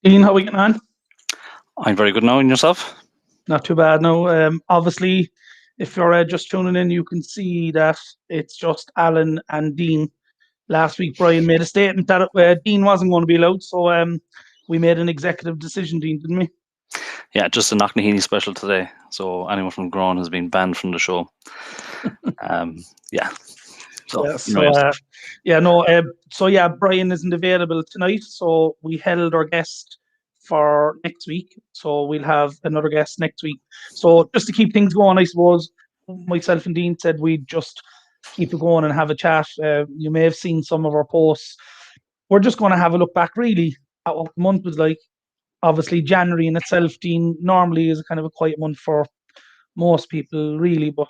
Dean, how we getting on? I'm very good now, and yourself? Not too bad. No, obviously, if you're just tuning in, you can see that it's just Alan and Dean. Last week, Brian made a statement that Dean wasn't going to be allowed, so we made an executive decision, Dean, didn't we? Yeah, just a Knocknaheeny special today. So anyone from Grown has been banned from the show. Yeah. So Yeah. you know yourself. Brian isn't available tonight, so we held our guest for next week. So we'll have another guest next week. So just to keep things going, I suppose myself and Dean said we'd just keep it going and have a chat. You may have seen some of our posts. We're just going to have a look back, really, at what the month was like. Obviously, January in itself, Dean, normally is a kind of a quiet month for most people, really, but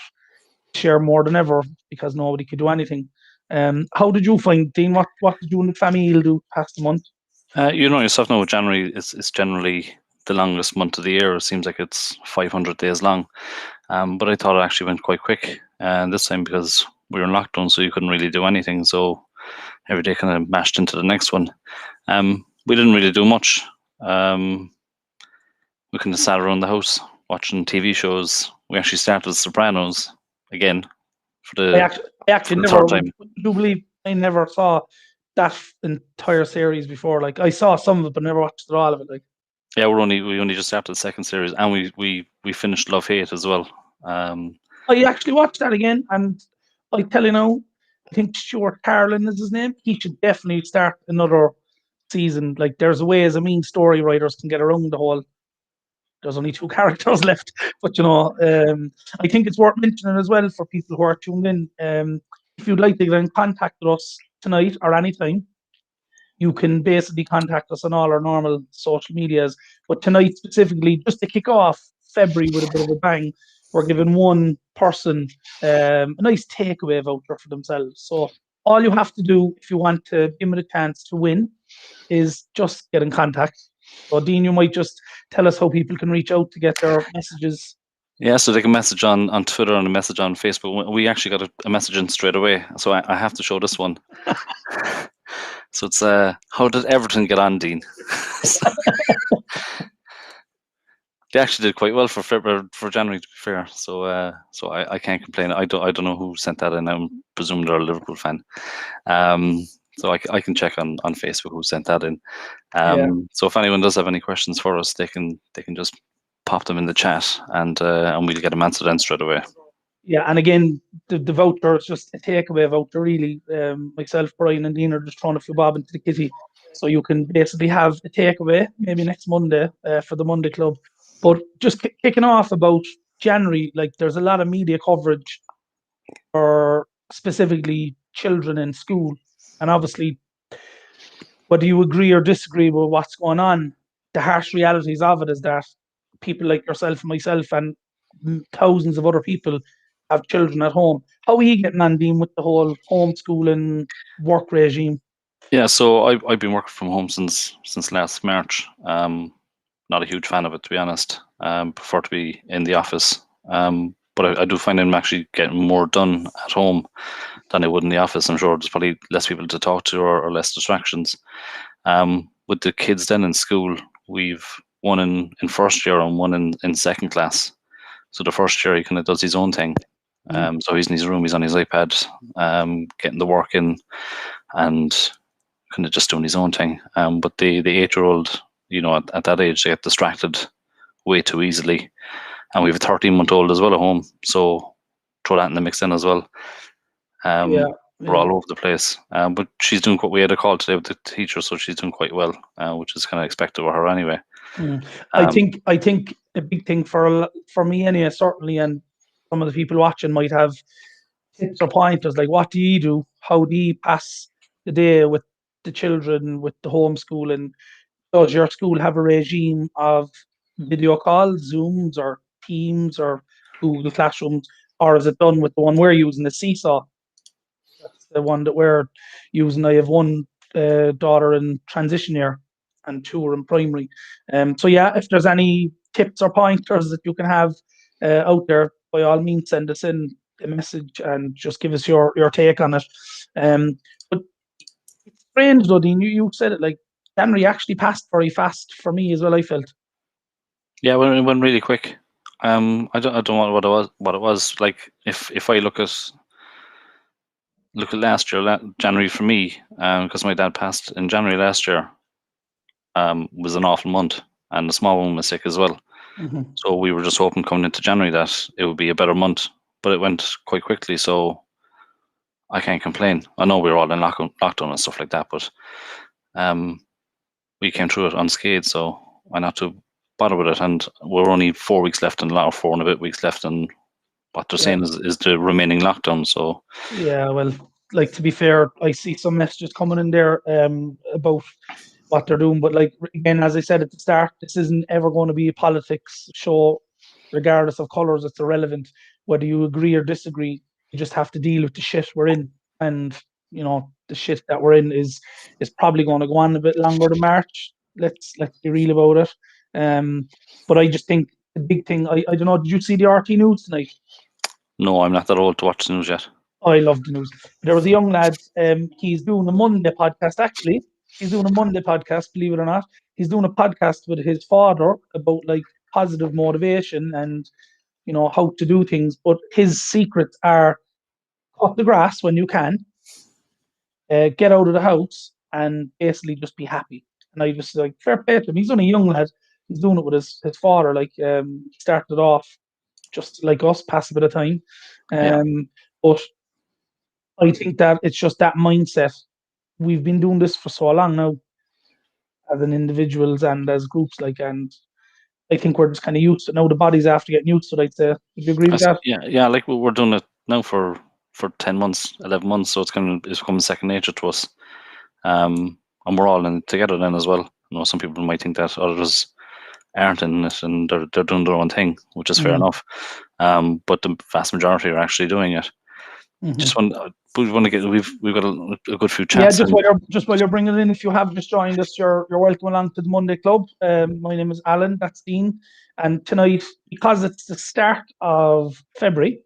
share more than ever because nobody could do anything. How did you find, Dean? What did you and the family do past the month? You know yourself now. January is generally the longest month of the year. It seems like it's 500 days long. But I thought it actually went quite quick this time because we were in lockdown, so you couldn't really do anything. So every day kind of mashed into the next one. We didn't really do much. We kind of sat around the house watching TV shows. We actually started Sopranos again for I the actually, I actually for the never, third would time. you believe I never saw that entire series before. Like, I saw some of it, but never watched all of it. Like, Yeah, we only just started the second series, and we finished Love Hate as well. Um, I actually watched that again, and I tell you now, I think Stuart Carlin is his name. He should definitely start another season. Like, there's ways, story writers can get around the whole there's only two characters left. But I think it's worth mentioning as well for people who are tuned in. If you'd like to get in contact with us tonight or anytime, you can basically contact us on all our normal social medias. But tonight specifically, just to kick off February with a bit of a bang, we're giving one person a nice takeaway voucher for themselves. So all you have to do if you want to give them a chance to win is just get in contact. So, Dean, you might just tell us how people can reach out to get their messages. yeah, so they can message on Twitter and a message on Facebook. We actually got a message in straight away, so I have to show this one. So it's how did Everton get on, Dean? They actually did quite well for February, for January, to be fair. So I can't complain. I don't know who sent that in. I'm presuming they're a Liverpool fan. So I can check on Facebook who sent that in. Yeah. So if anyone does have any questions for us, they can just pop them in the chat, and we'll get them answered then straight away. Yeah, and again, the voucher is just a takeaway voucher, really. Myself, Brian, and Dean are just throwing a few bob into the kitty. So you can basically have a takeaway maybe next Monday for the Monday Club. But just kicking off about January, like there's a lot of media coverage for specifically children in school. And obviously, whether you agree or disagree with what's going on, the harsh realities of it is that people like yourself and myself and thousands of other people have children at home. How are you getting on, Dean, with the whole homeschooling work regime? Yeah, so I've been working from home since last March. Not a huge fan of it, to be honest. Prefer to be in the office. But I do find I'm actually getting more done at home than I would in the office. I'm sure there's probably less people to talk to or less distractions. With the kids then in school, we've one in first year and one in second class. So the first year he kind of does his own thing. So he's in his room, he's on his iPad, getting the work in and kind of just doing his own thing. But the 8-year-old, at that age, they get distracted way too easily. And we have a 13-month-old as well at home, so throw that in the mix then as well. We're all over the place. But she's doing quite. We had a call today with the teacher, so she's doing quite well, which is kind of expected of her anyway. I think a big thing for me anyway, certainly, and some of the people watching might have tips or pointers like what do you do? How do you pass the day with the children with the homeschooling? Does your school have a regime of video calls, Zooms or Teams or Google Classrooms, or is it done with the one we're using, the Seesaw? That's the one that we're using. I have one daughter in transition year and two are in primary. So yeah, if there's any tips or pointers that you can have out there, by all means, send us in a message and just give us your take on it. But it's strange though, Dean. You said it like January actually passed very fast for me as well, I felt. Yeah, it went really quick. I don't know what it was like. If I look at last year, January for me, because my dad passed in January last year, was an awful month, and the small one was sick as well. Mm-hmm. So we were just hoping coming into January that it would be a better month, but it went quite quickly. So I can't complain. I know we were all in lockdown and stuff like that, but we came through it unscathed. So why not to bother with it? And we're only 4 weeks left, and 4 and a bit weeks left, and what they're saying is the remaining lockdown. So Yeah, well, like to be fair, I see some messages coming in there about what they're doing, but like again, as I said at the start, this isn't ever going to be a politics show, regardless of colours. It's irrelevant whether you agree or disagree. You just have to deal with the shit we're in, and the shit that we're in is probably going to go on a bit longer than March. Let's be real about it. But I just think the big thing. I don't know. Did you see the RT news tonight? no, I'm not that old to watch the news yet. I love the news. There was a young lad. He's doing a Monday podcast. Actually, he's doing a Monday podcast. Believe it or not, he's doing a podcast with his father about like positive motivation and how to do things. But his secrets are cut the grass when you can, get out of the house, and basically just be happy. And I just like fair play to him. He's only a young lad. He's doing it with his father. Like he started off just like us, pass a bit of time. Yeah. But I think that it's just that mindset. We've been doing this for so long now, as an individuals and as groups, and I think we're just kind of used to it now. The body's after getting used to it. I'd say. Would you agree with that? Yeah. Like we're doing it now for 10 months, 11 months, so it's becoming second nature to us. And we're all in it together then as well. Some people might think that others aren't in it and they're doing their own thing, which is fair enough. But the vast majority are actually doing it. Mm-hmm. We want to get. We've got a good few Yeah, chats. just while you're bringing it in, if you have just joined us, you're welcome along to the Monday Club. My name is Alan. That's Dean, and tonight, because it's the start of February,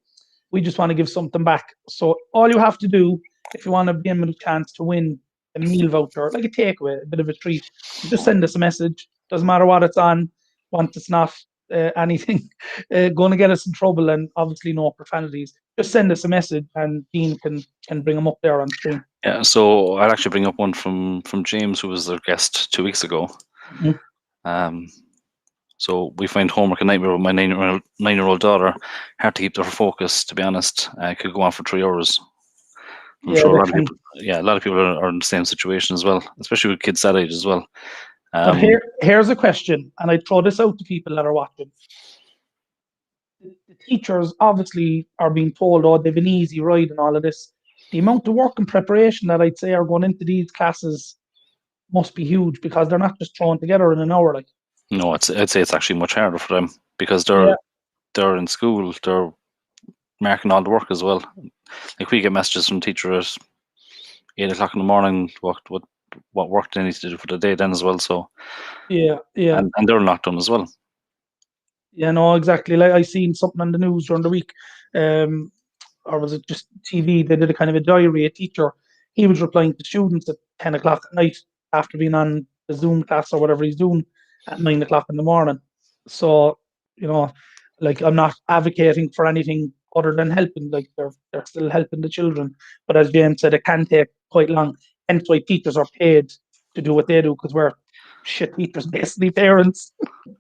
we just want to give something back. So all you have to do, if you want to be in with a chance to win a meal voucher, like a takeaway, a bit of a treat, just send us a message. Doesn't matter what it's on. Once it's not anything going to get us in trouble, and obviously no profanities. Just send us a message, and Dean can bring them up there on screen. Yeah, so I'll actually bring up one from James, who was their guest 2 weeks ago. Mm-hmm. So we find homework a nightmare with my 9-year-old daughter. Hard to keep her focus, to be honest. Could go on for 3 hours. I'm sure a lot of people are in the same situation as well, especially with kids that age as well. But here's a question, and I throw this out to people that are watching. The teachers obviously are being told, oh, they've an easy ride and all of this. The amount of work and preparation that I'd say are going into these classes must be huge, because they're not just thrown together in an hour. Like, no, I'd say it's actually much harder for them because they're in school, they're marking all the work as well. Like we get messages from teacher at 8 o'clock in the morning. What work they need to do for the day then as well. So yeah, and they're not done as well. Yeah, no, exactly. Like I seen something on the news during the week, or was it just TV? They did a kind of a diary. A teacher, he was replying to students at 10 o'clock at night after being on the Zoom class or whatever he's doing at 9 o'clock in the morning. So, like I'm not advocating for anything other than helping. Like they're still helping the children, but as James said, it can take quite long. Hence why teachers are paid to do what they do, because we're shit teachers, basically parents.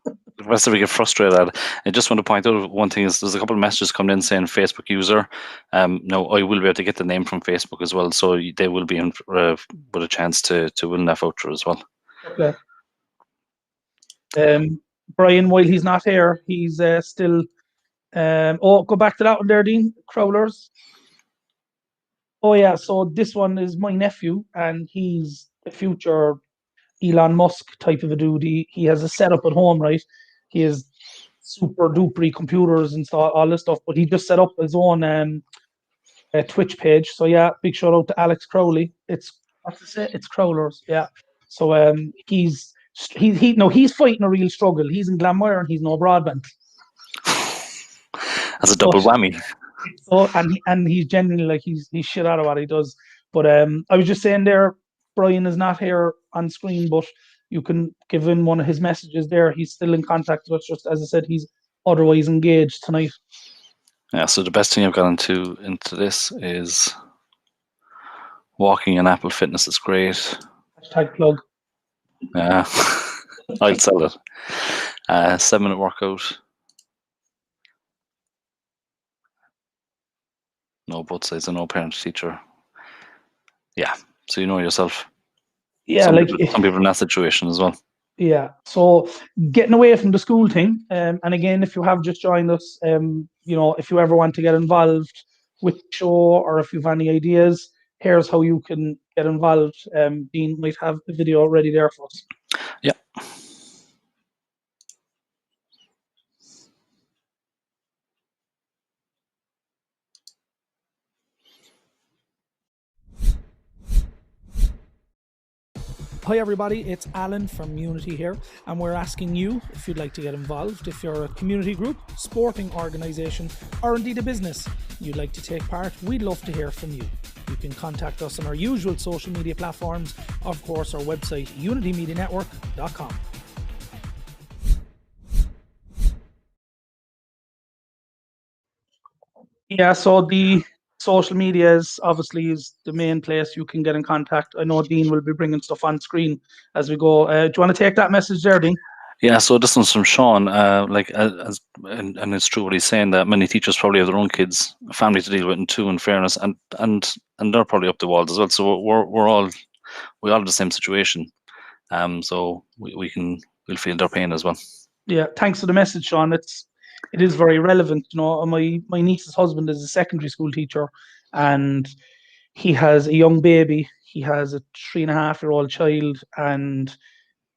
The rest of it get frustrated. I just want to point out one thing is there's a couple of messages coming in saying Facebook user. No, I will be able to get the name from Facebook as well, so they will be in with a chance to win that voucher as well. Okay. Brian, while he's not here, he's still. Go back to that one there, Dean. Crowlers. Oh yeah, so this one is my nephew, and he's a future Elon Musk type of a dude. He has a setup at home, right? He has super duper computers and all this stuff, but he just set up his own Twitch page. So yeah, big shout out to Alex Crowley. It's Crowlers, yeah. So he's fighting a real struggle. He's in Glanmire and he's no broadband. That's a double whammy. So and he's genuinely like he's shit out of what he does. But I was just saying there, Brian is not here on screen, but you can give in one of his messages there. He's still in contact with us. Just as I said, he's otherwise engaged tonight. Yeah, so the best thing I've got into this is walking and Apple Fitness is great. #plug. Yeah, I'll sell it. 7-minute workout. No both sides, and no parent teacher. Yeah, so you know yourself. Yeah, some people in that situation as well. Yeah, so getting away from the school thing, and again, if you have just joined us, if you ever want to get involved with the show, or if you've any ideas, here's how you can get involved. Dean might have the video ready there for us. Yeah. Hi everybody, it's Alan from Unity here, and we're asking you if you'd like to get involved. If you're a community group, sporting organisation, or indeed a business you'd like to take part, we'd love to hear from you. You can contact us on our usual social media platforms, of course our website unitymedianetwork.com. Yeah, so the social media is the main place you can get in contact. I know Dean will be bringing stuff on screen as we go. Do you want to take that message there, Dean? Yeah, so this one's from Sean. And it's true what he's saying, that many teachers probably have their own kids, family to deal with, and too, in fairness, and they're probably up the walls as well. So we all have the same situation. So we'll feel their pain as well. Yeah, thanks for the message, Sean. It is very relevant. My niece's husband is a secondary school teacher, and he has a young baby. He has a 3.5-year-old child, and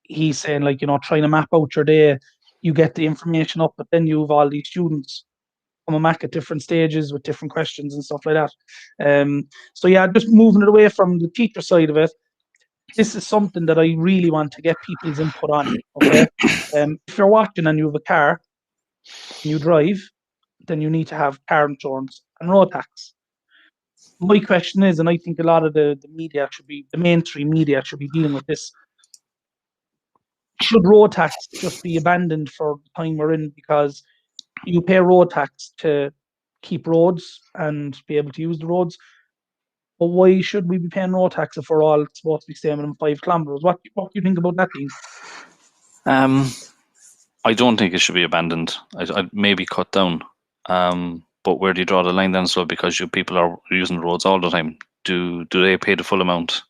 he's saying, trying to map out your day, you get the information up, but then you have all these students coming back at different stages with different questions and stuff like that. So yeah, just moving it away from the teacher side of it, this is something that I really want to get people's input on. Okay, if you're watching and you have a car and you drive, then you need to have car insurance and road tax. My question is, and I think a lot of the mainstream media should be dealing with this. Should road tax just be abandoned for the time we're in, because you pay road tax to keep roads and be able to use the roads? But why should we be paying road tax if we're all supposed to be staying within 5 kilometres? What do you think about that, Dean? I don't think it should be abandoned. I'd maybe cut down. But where do you draw the line then? So because people are using roads all the time, do they pay the full amount?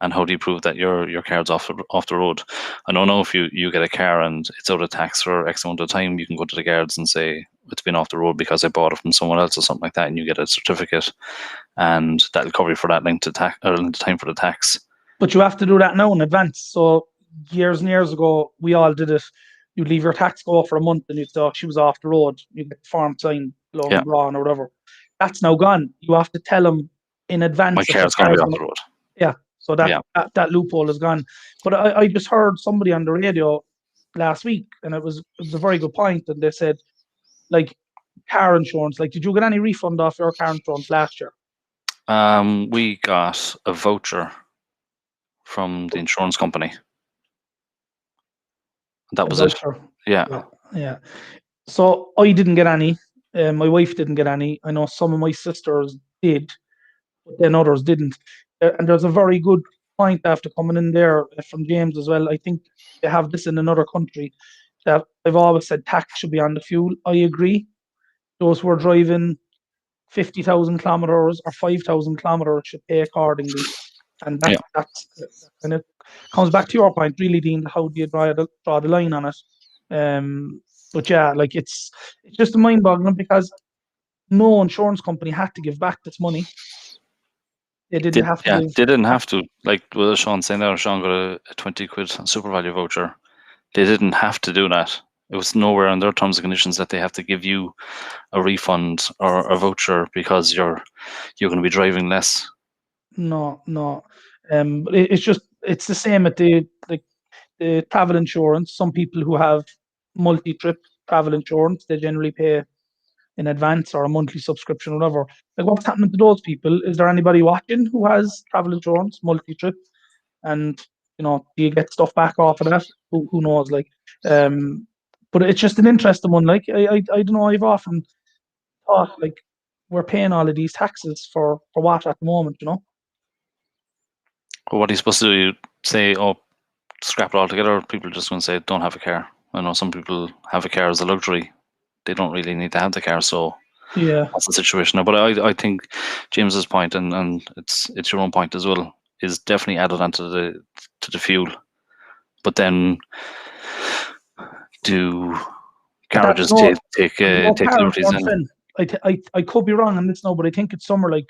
And how do you prove that your car's off the road? I don't know, if you get a car and it's out of tax for X amount of time, you can go to the guards and say it's been off the road because I bought it from someone else or something like that, and you get a certificate, and that'll cover you for that length of time for the tax. But you have to do that now in advance. So years and years ago, we all did it. You'd leave your tax go for a month, and you'd say, she was off the road. You get the form signed, long drawn or whatever. That's now gone. You have to tell them in advance. My car's going to be off the road. Yeah. So that loophole is gone. But I just heard somebody on the radio last week, and it was a very good point. And they said, car insurance, did you get any refund off your car insurance last year? We got a voucher from the insurance company. That was it. Yeah. So I didn't get any. My wife didn't get any. I know some of my sisters did, but then others didn't. And there's a very good point after coming in there from James as well. I think they have this in another country, that I've always said tax should be on the fuel. I agree. Those who are driving 50,000 kilometers or 5,000 kilometers should pay accordingly. And that's and it comes back to your point, really, Dean. How do you draw the line on it? But yeah, it's just mind-boggling, because no insurance company had to give back this money. They didn't have to. Yeah, they didn't have to. Like Sean saying there, Sean got a 20 quid super value voucher. They didn't have to do that. It was nowhere in their terms and conditions that they have to give you a refund or a voucher because you're going to be driving less. No. But it's the same at the travel insurance. Some people who have multi-trip travel insurance, they generally pay in advance or a monthly subscription or whatever. What's happening to those people? Is there anybody watching who has travel insurance, multi-trip, and do you get stuff back off of that? Who knows? Like, but it's just an interesting one. Like, I don't know. I've often thought, like, we're paying all of these taxes for what at the moment? Well, what are you supposed to do? Say, oh, scrap it all together? People are just going to say, don't have a car. I know some people have a car as a luxury. They don't really need to have the car, so Yeah, that's the situation now. But I think James's point, and it's your own point as well, is definitely added onto the fuel. But then, do garages take liberties in? I could be wrong on this now, but I think it's somewhere like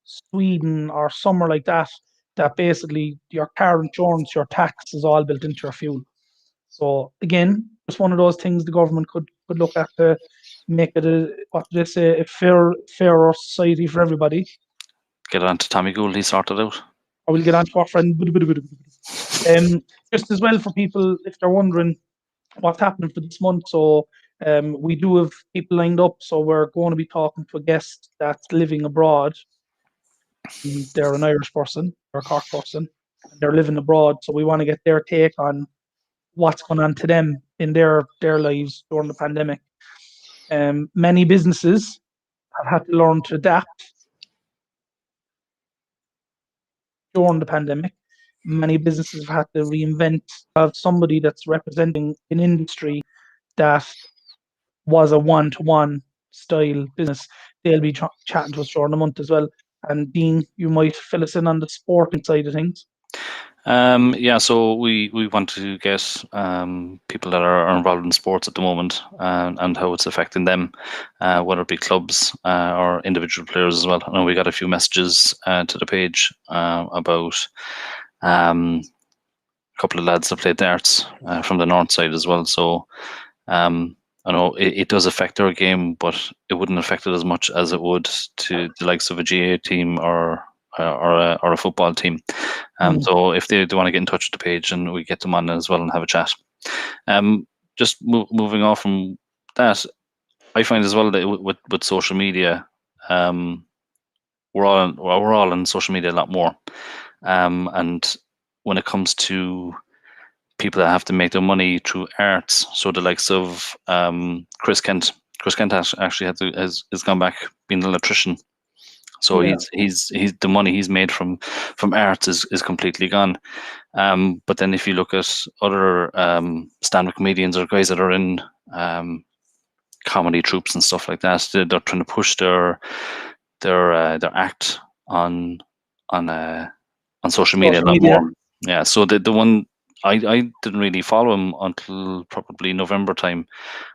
Sweden or somewhere like that. That basically your car insurance, your tax is all built into your fuel. So again, it's one of those things the government could look at to make it a fairer society for everybody. Get on to Tommy Gould, he sorted out. I will get on to our friend. Just as well for people if they're wondering what's happening for this month. So we do have people lined up. So we're going to be talking to a guest that's living abroad. They're an Irish person, they're a Cork person, and they're living abroad. So we want to get their take on what's going on to them in their lives during the pandemic. Many businesses have had to learn to adapt during the pandemic. Many businesses have had to reinvent, have somebody that's representing an industry that was a one-to-one style business. They'll be chatting to us during the month as well. And Dean, you might fill us in on the sporting side of things. Yeah, so we want to get people that are involved in sports at the moment and how it's affecting them, whether it be clubs or individual players as well. I know we got a few messages to the page about a couple of lads that played darts from the north side as well. So I know it does affect their game, but it wouldn't affect it as much as it would to the likes of a GA team or a football team. So if they want to get in touch with the page, and we get them on as well and have a chat. Just moving off from that, I find as well that with social media, we're all on social media a lot more, and when it comes to people that have to make their money through arts, so the likes of Chris Kent actually has gone back being an electrician. So he's the money he's made from arts is completely gone. But then if you look at other stand-up comedians or guys that are in comedy troupes and stuff like that, they're trying to push their act on social media a lot more. Yeah. So the one I didn't really follow him until probably November time,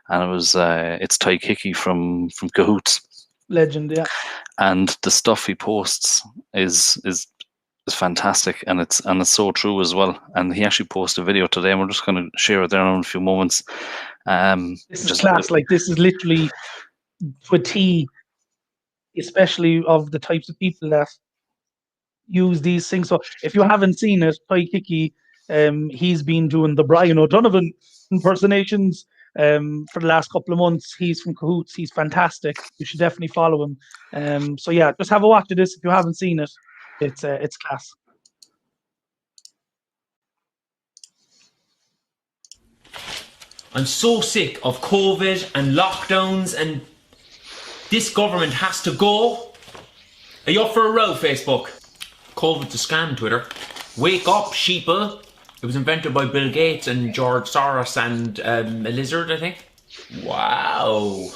and it was it's Ty Hickey from Cahoots. Legend, yeah. And the stuff he posts is fantastic, and it's so true as well. And he actually posted a video today, and we're just going to share it there in a few moments. This is class. Like, this is literally to a T, especially of the types of people that use these things. So if you haven't seen it, Ty Hickey, he's been doing the Brian Odonovan impersonations for the last couple of months. He's from Cahoots. He's fantastic. You should definitely follow him. So yeah, just have a watch of this if you haven't seen it. It's class. I'm so sick of COVID and lockdowns, and this government has to go. Are you up for a row, Facebook? COVID's a scam, Twitter. Wake up, sheeple. It was invented by Bill Gates and George Soros and a lizard, I think. Wow.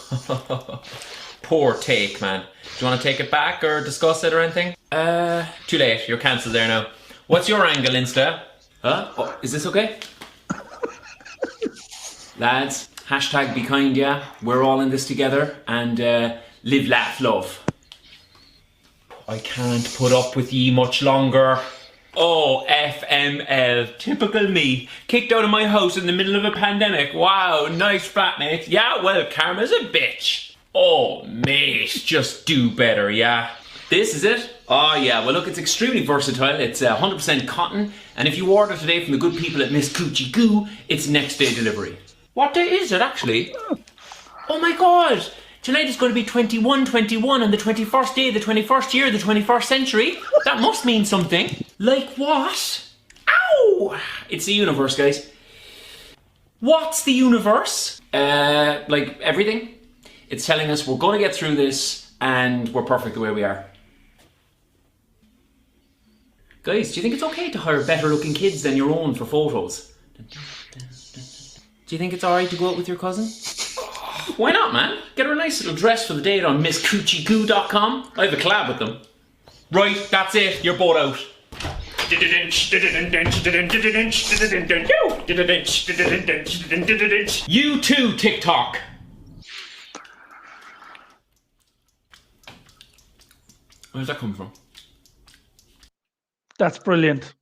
Poor take, man. Do you want to take it back or discuss it or anything? Too late. You're cancelled there now. What's your angle, Insta? Huh? Oh, is this okay? Lads, hashtag be kind, yeah? We're all in this together, and live, laugh, love. I can't put up with ye much longer. Oh, FML. Typical me. Kicked out of my house in the middle of a pandemic. Wow, nice flatmate. Yeah, well, karma's a bitch. Oh, mate, just do better, yeah? This is it? Oh, yeah, well, look, it's extremely versatile. It's 100% cotton, and if you order today from the good people at Miss Coochie Goo, it's next day delivery. What day is it, actually? Oh, my God. Tonight is going to be 21/21 on the 21st day of the 21st year of the 21st century. That must mean something. Like what? Ow! It's the universe, guys. What's the universe? Like everything. It's telling us we're going to get through this and we're perfect the way we are. Guys, do you think it's okay to hire better looking kids than your own for photos? Do you think it's alright to go out with your cousin? Why not, man? Get her a nice little dress for the date on MissCoochieCoo.com. I have a collab with them. Right, that's it. You're both out. You too, TikTok. Where's that come from? That's brilliant.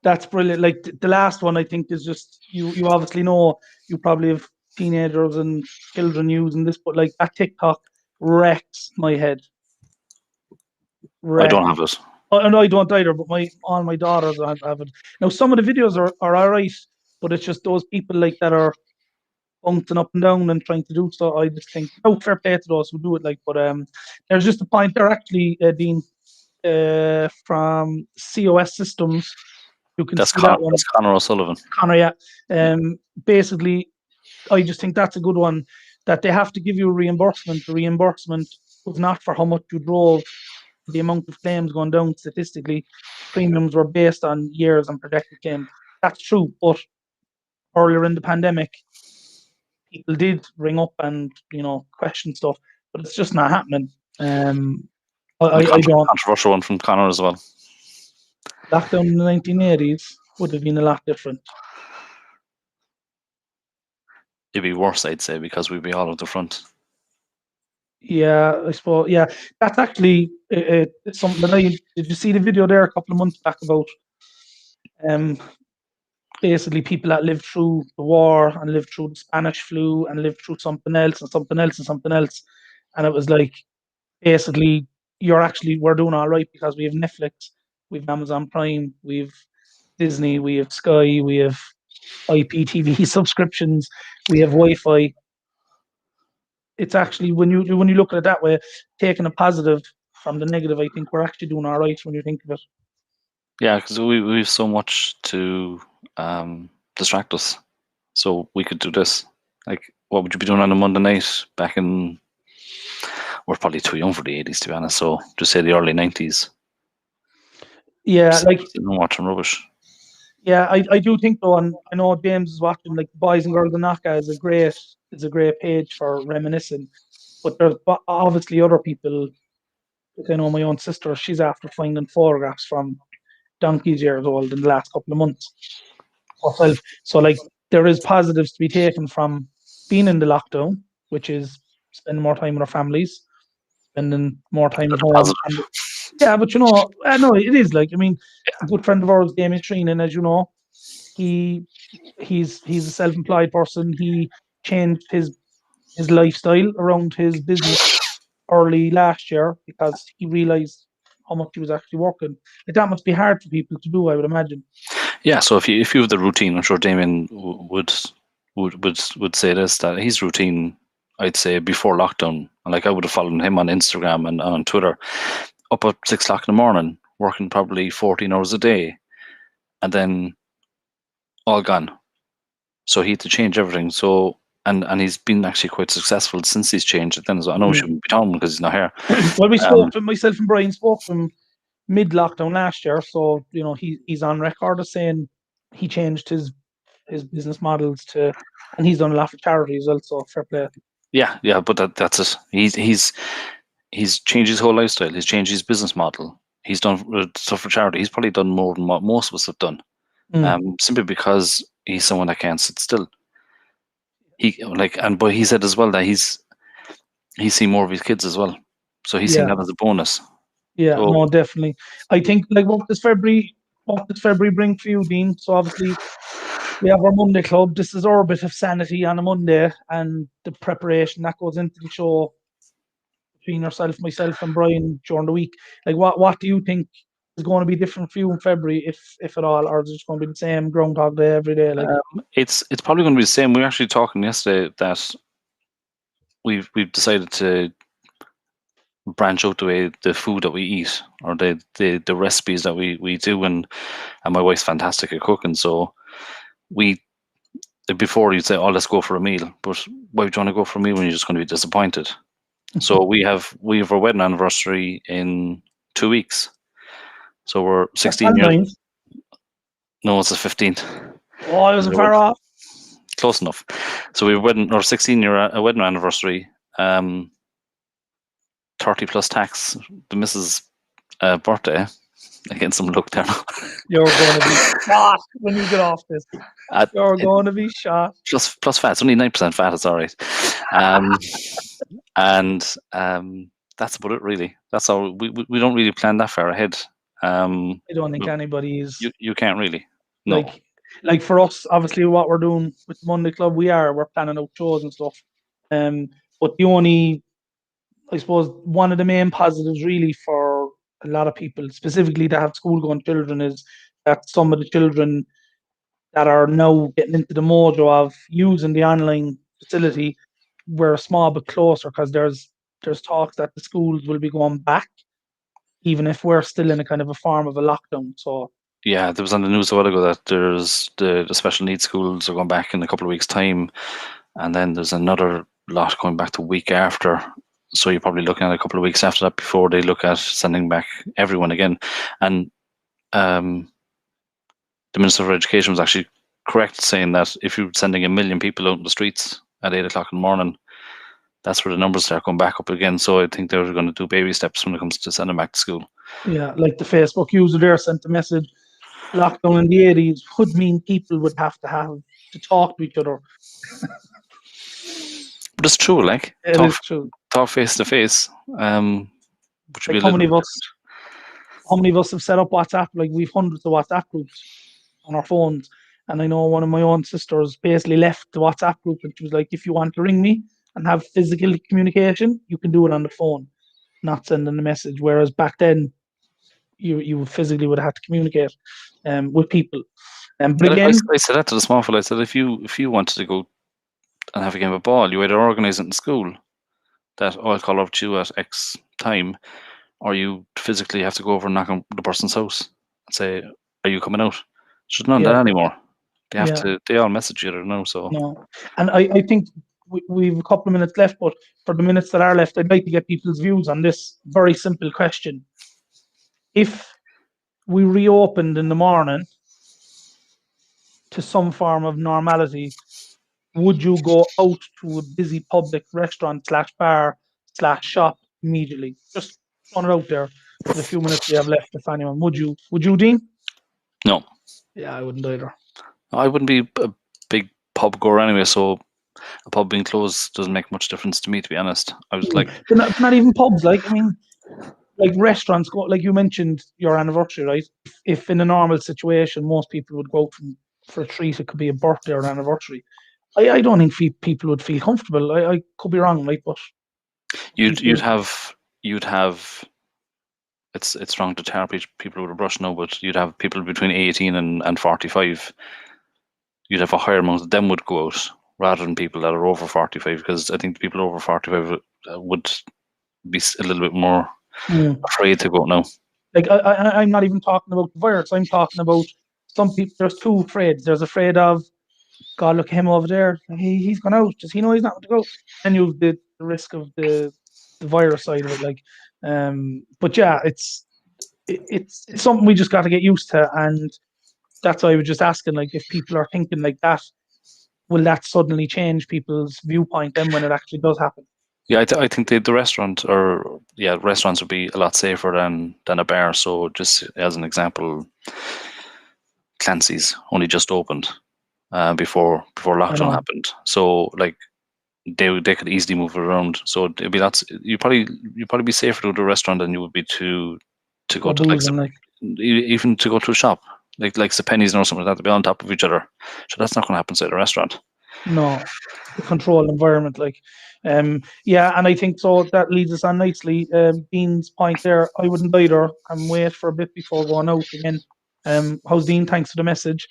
That's brilliant. Like the last one, I think is just you obviously know you probably have teenagers and children using this, but like that TikTok wrecks my head. I don't have it. And I don't either, but all my daughters have it. Now some of the videos are alright, but it's just those people like that are bouncing up and down and trying to do stuff. I just think, fair play to those who do it. Like, but there's just a point there actually, Dean, from COS Systems. You can see that one. That's Conor O'Sullivan. Conor, yeah. Basically, I just think that's a good one. That they have to give you a reimbursement. The reimbursement was not for how much you drove. The amount of claims going down statistically, premiums were based on years and projected claims. That's true, but earlier in the pandemic, people did ring up and question stuff, but it's just not happening. I don't. Controversial one from Conor as well. Lockdown in the 1980s would have been a lot different. It'd be worse, I'd say, because we'd be all at the front. Yeah, I suppose. Yeah, that's actually something that did you see the video there a couple of months back about basically people that lived through the war and lived through the Spanish flu and lived through something else and something else and something else, and it was like basically we're doing all right because we have Netflix, we have Amazon Prime, we have Disney, we have Sky, we have IPTV subscriptions, we have Wi-Fi. It's actually when you look at it that way, taking a positive from the negative, I think we're actually doing all right when you think of it. Yeah, because we have so much to distract us. So we could do this. Like, what would you be doing on a Monday night back in? We're probably too young for the 80s, to be honest. So just say the early 90s. Yeah, like watching rubbish. Yeah, I do think though, and I know James is watching. Like Boys and Girls in Naka is a great page for reminiscing. But there's obviously other people. Like I know my own sister. She's after finding photographs from donkey's years old in the last couple of months herself. So like there is positives to be taken from being in the lockdown, which is spending more time with our families, spending more time at home. Yeah, but no, it is like, I mean, a good friend of ours, Damien Treen, and as you know, he's a self-employed person. He changed his lifestyle around his business early last year because he realized how much he was actually working. Like that must be hard for people to do, I would imagine. Yeah, so if you have the routine, I'm sure Damien would say this, that his routine, I'd say before lockdown, like I would have followed him on Instagram and on Twitter, up at 6 o'clock in the morning, working probably 14 hours a day, and then all gone. So he had to change everything. So and he's been actually quite successful since he's changed it. Then so I know we shouldn't be talking because he's not here. Well, we spoke to myself and Brian spoke to him mid-lockdown last year, so he's on record as saying he changed his business models and he's done a lot of charity as well. So fair play. Yeah, but that's it. He's changed his whole lifestyle. He's changed his business model. He's done stuff for charity. He's probably done more than what most of us have done. Simply because he's someone that can't sit still. But he said as well that he's seen more of his kids as well. So he's seen that as a bonus. Yeah, so, no, definitely. I think like what does February bring for you, Dean? So obviously we have our Monday Klub. This is our bit of sanity on a Monday and the preparation that goes into the show between myself and Brian during the week. Like what do you think is going to be different for you in February, if at all, or is it just going to be the same Groundhog Day every day? Like it's probably going to be the same. We were actually talking yesterday that we've decided to branch out the food that we eat, or the recipes that we do, and my wife's fantastic at cooking. So before you'd say, "Oh, let's go for a meal," but why would you want to go for a meal when you're just going to be disappointed? So we have our wedding anniversary in 2 weeks. So we're 16 years. Valentine's. No, it's the 15th. Oh, I wasn't far off. Close enough. So we were 16-year wedding anniversary. 30 plus tax. The missus' birthday. Again, some luck there. You're going to be shot when you get off this. You're going to be shot. Plus fat. It's only 9% fat. It's all right. And that's about it, really. That's all. We don't really plan that far ahead. I don't think anybody is. You can't really. No. Like for us, obviously, what we're doing with Monday Klub, we're planning out shows and stuff. But the only, I suppose, one of the main positives really for a lot of people, specifically that have school-going children, is that some of the children that are now getting into the mojo of using the online facility, we're a small bit closer, because there's talks that the schools will be going back, even if we're still in a kind of a form of a lockdown. So yeah, there was on the news a while ago that there's the special needs schools are going back in a couple of weeks' time, and then there's another lot going back the week after. So you're probably looking at a couple of weeks after that before they look at sending back everyone again. And the Minister for Education was actually correct saying that if you're sending 1 million people out in the streets at 8 o'clock in the morning, that's where the numbers start going back up again. So I think they're going to do baby steps when it comes to sending back to school. yeah, like the Facebook user there sent a message, lockdown in the 80s would mean people would have to talk to each other. But it's true, like, It is true. Talk face to face. Which would be How many of us have set up WhatsApp? Like, we've hundreds of WhatsApp groups on our phones. And I know one of my own sisters basically left the WhatsApp group, and she was like, if you want to ring me and have physical communication, you can do it on the phone, not sending a message. Whereas back then, you physically would have had to communicate with people. But again, I said that to the small fella. I said, if you wanted to go and have a game of ball, you either organise it in school, that I'll call up to you at X time, or you physically have to go over and knock on the person's house and say, are you coming out? It's not that anymore. They have to. They all message you now. So no, and I think we've a couple of minutes left, but for the minutes that are left, I'd like to get people's views on this very simple question. If we reopened in the morning to some form of normality, would you go out to a busy public restaurant / bar / shop immediately? Just throwing it out there for the few minutes we have left, if anyone. Would you, Dean? no. Yeah, I wouldn't either. I wouldn't be a big pub goer anyway, so a pub being closed doesn't make much difference to me, to be honest. I was like, not even pubs. Like, I mean, like restaurants. Go, like you mentioned, your anniversary, right? If in a normal situation, most people would go out for a treat. It could be a birthday or an anniversary. I don't think people would feel comfortable. I could be wrong, right? But you'd have. It's wrong to tar people with a brush now, but you'd have people between 18 and 45. You'd have a higher amount of them would go out rather than people that are over 45, because I think the people over 45 would be a little bit more afraid to go out now. Like, I'm not even talking about the virus. I'm talking about some people. There's two afraid. There's afraid of, God, look at him over there. He's gone out. Does he know he's not going to go? And you've the risk of the virus side of it. Like, but yeah, it's something we just got to get used to, and that's why I was just asking, like, if people are thinking like that, will that suddenly change people's viewpoint then when it actually does happen? Yeah, I think the restaurants would be a lot safer than a bar. So just as an example, Clancy's only just opened before lockdown happened. So like they could easily move it around. So it'd be lots. You probably be safer to go to a restaurant than you would be to go to even to go to a shop like the Pennies or something like that, to be on top of each other. So that's not going to happen inside a restaurant. No, the controlled environment, like, yeah, and I think so. That leads us on nicely. Dean's point there, I wouldn't either. I'm wait for a bit before going out again. How's Dean? Thanks for the message.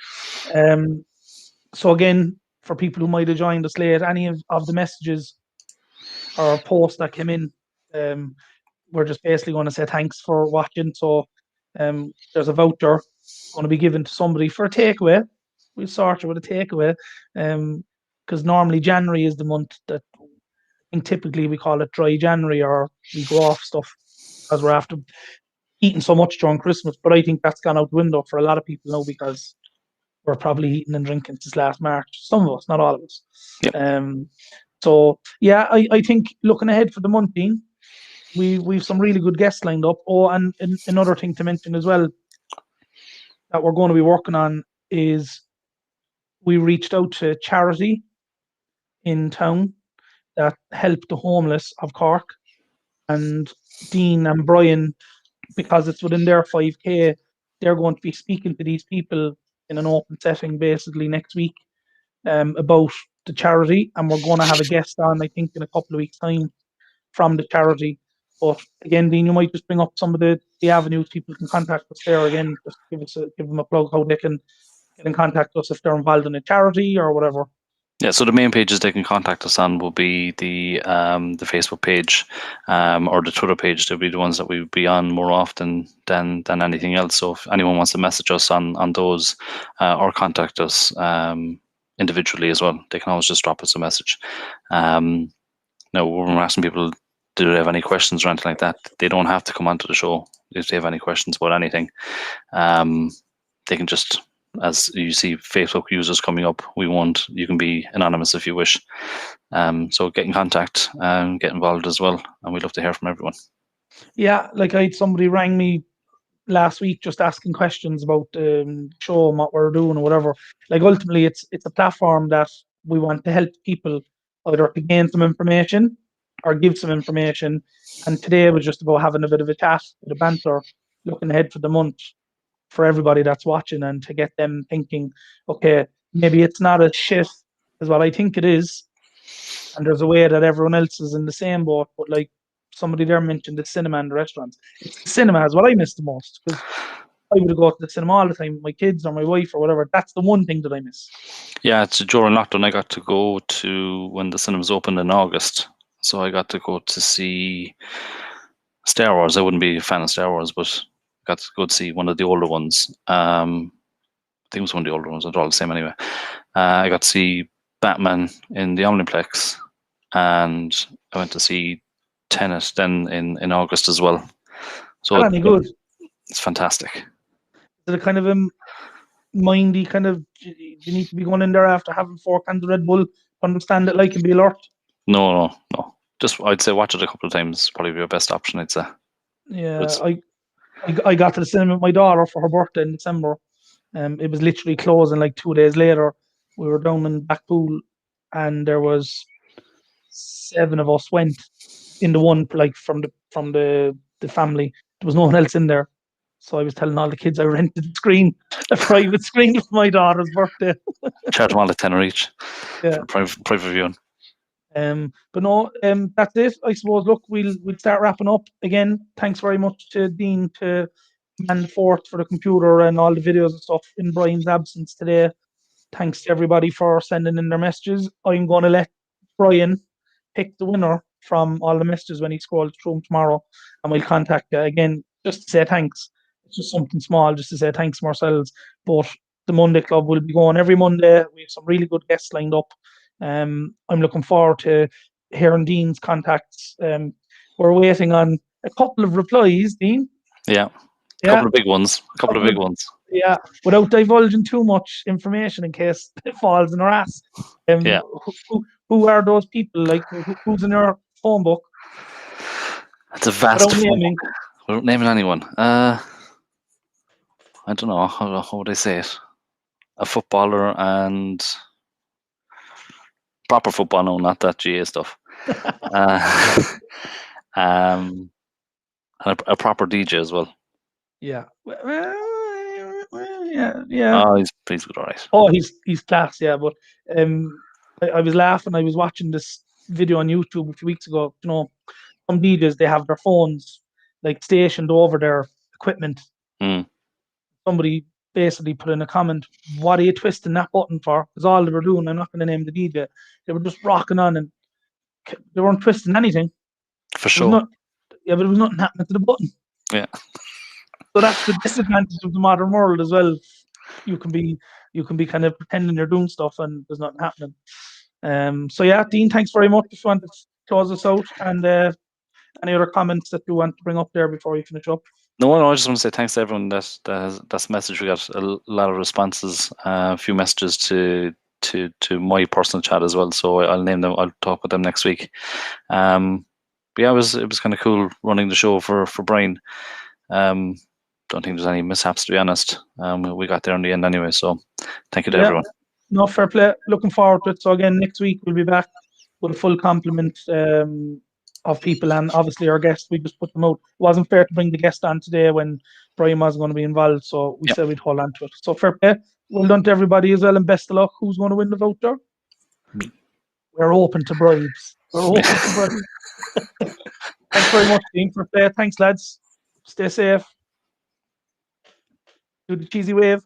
So again, for people who might have joined us late, any of the messages or posts that came in, we're just basically going to say thanks for watching. So there's a voucher going to be given to somebody for a takeaway. We'll sort it with a takeaway. Because normally January is the month that I think typically we call it dry January, or we go off stuff because we're after eating so much during Christmas. But I think that's gone out the window for a lot of people now, because we're probably eating and drinking since last March. Some of us, not all of us. Yep. So yeah, I think looking ahead for the month, Dean, we've some really good guests lined up. Oh, and another thing to mention as well that we're going to be working on is we reached out to charity in town that help the homeless of Cork, and Dean and Brian, because it's within their 5K, they're going to be speaking to these people in an open setting basically next week about the charity, and we're going to have a guest on, I think, in a couple of weeks' time from the charity. But again, Dean, you might just bring up some of the avenues people can contact us there. Again, just give them a plug how they can get in contact with us if they're involved in a charity or whatever. Yeah, so the main pages they can contact us on will be the Facebook page or the Twitter page. They'll be the ones that we would be on more often than anything else. So if anyone wants to message us on those or contact us individually as well, they can always just drop us a message. Now, when we're asking people, do they have any questions or anything like that, they don't have to come onto the show if they have any questions about anything. They can just, as you see Facebook users coming up, you can be anonymous if you wish. So get in contact and get involved as well, and we'd love to hear from everyone. Yeah, like I had somebody rang me last week just asking questions about the show and what we're doing or whatever. Like ultimately it's a platform that we want to help people either to gain some information or give some information. And today was just about having a bit of a chat, a banter, looking ahead for the month for everybody that's watching, and to get them thinking, okay, maybe it's not as shit as what I think it is, and there's a way that everyone else is in the same boat. But like somebody there mentioned the cinema and the restaurants. It's the cinema is what I miss the most, because I would go to the cinema all the time with my kids or my wife or whatever. That's the one thing that I miss. Yeah, it's during lockdown I got to go to when the cinemas opened in August. So I got to go to see Star Wars. I wouldn't be a fan of Star Wars, but got to go to see one of the older ones. I think it was one of the older ones. They're all the same anyway. I got to see Batman in the Omniplex, and I went to see Tenet then in August as well. So Any good? It's fantastic. Is it a kind of a mindy kind of? Do you need to be going in there after having 4 cans of Red Bull to understand it, like, and be alert? No. Just I'd say watch it a couple of times. Probably be your best option, I'd say. Yeah, I got to the cinema with my daughter for her birthday in December. It was literally closing like 2 days later. We were down in Blackpool, and there was 7 of us went in the one, like from the family. There was no one else in there, so I was telling all the kids I rented a private screen for my daughter's birthday. Charge them all at tenner each. Yeah. For private viewing. But no, that's it. I suppose. Look, we'll start wrapping up again. Thanks very much to Dean to man the fort for the computer and all the videos and stuff in Brian's absence today. Thanks to everybody for sending in their messages. I'm going to let Brian pick the winner from all the messages when he scrolls through them tomorrow, and we'll contact you again just to say thanks. It's just something small, just to say thanks from ourselves. But the Monday Club will be going every Monday. We have some really good guests lined up. I'm looking forward to hearing Dean's contacts. We're waiting on a couple of replies, Dean. Yeah. A couple of big ones. Yeah, without divulging too much information in case it falls in our ass. Yeah. Who are those people? Like, who's in your phone book? It's a vast phone book. Without naming anyone. I don't know. How would I say it? A footballer and proper football, no, not that GA stuff. And a proper DJ as well. Yeah. Yeah. Oh, he's good, all right. Oh, he's class, yeah. But I was laughing. I was watching this video on YouTube a few weeks ago. You know, some DJs, they have their phones like stationed over their equipment. Somebody basically put in a comment, "What are you twisting that button for?" Because all they were doing, I'm not going to name the DJ, they were just rocking on, and they weren't twisting anything. For sure. Yeah, but there was nothing happening to the button. Yeah. So that's the disadvantage of the modern world as well. You can be kind of pretending you're doing stuff and there's nothing happening. So yeah, Dean, thanks very much. If you want to close us out, and any other comments that you want to bring up there before you finish up? No, I just want to say thanks to everyone that's messaged. We got a lot of responses, a few messages to my personal chat as well. So I'll name them. I'll talk with them next week. But yeah, it was kind of cool running the show for Brian. Don't think there's any mishaps, to be honest. We got there in the end anyway. So thank you to everyone. No, fair play. Looking forward to it. So again, next week we'll be back with a full complement of people, and obviously our guests. We just put them out. It wasn't fair to bring the guest on today when Brian was going to be involved, so we said we'd hold on to it. So fair play. Well done to everybody as well, and best of luck. Who's going to win the voucher? Me. We're open to bribes. Thanks very much, Dean, for play. Thanks, lads. Stay safe. Do the cheesy wave.